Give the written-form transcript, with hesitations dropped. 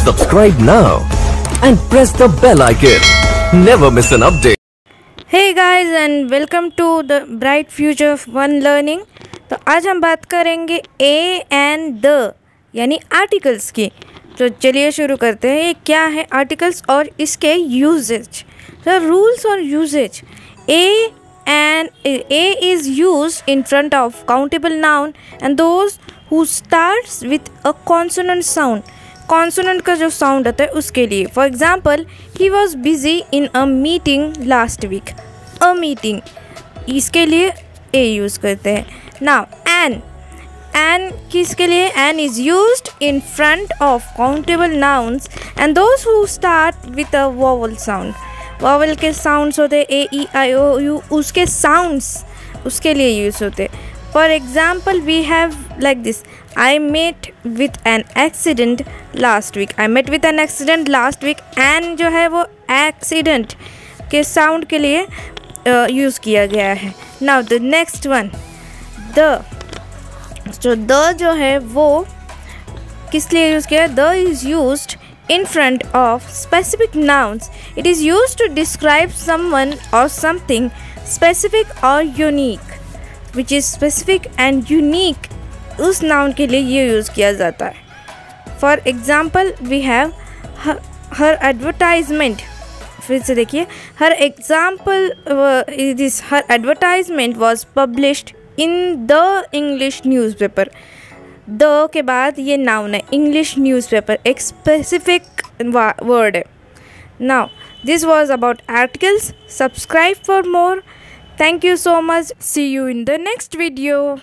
Subscribe now and press the bell icon. Never miss an update. Hey guys and welcome to the Bright Future of One Learning। तो आज हम बात करेंगे A and the यानी articles की। तो चलिए शुरू करते हैं। ये क्या है आर्टिकल्स और इसके यूजेज। तो रूल्स और usage. A is used in front of countable noun and those who starts with a consonant sound। Consonant का जो साउंड आता है उसके लिए। For example he was busy in a meeting last week. A meeting इसके लिए ए use करते हैं। नाउ एन किसके लिए? An is used in front of countable nouns and those who start with a vowel sound. Vowel के sounds होते A E I O you, उसके sounds उसके लिए यूज़ होते। For example we have like this, I met with an accident last week। I met with an accident last week। and जो है वो accident के साउंड के लिए यूज़ किया गया है। Now the next one, the। तो the जो है वो किस लिए यूज़ किया है? The is used in front of specific nouns। It is used to describe someone or something specific or unique, which is specific and unique। उस noun के लिए ये यूज़ किया जाता है। For example we have her advertisement. फिर से देखिए, her advertisement was published in the English newspaper. The के बाद ये नाउन है, इंग्लिश न्यूज़पेपर एक स्पेसिफिक वर्ड है। Now this was about articles. Subscribe for more. Thank you so much. See you in the next video.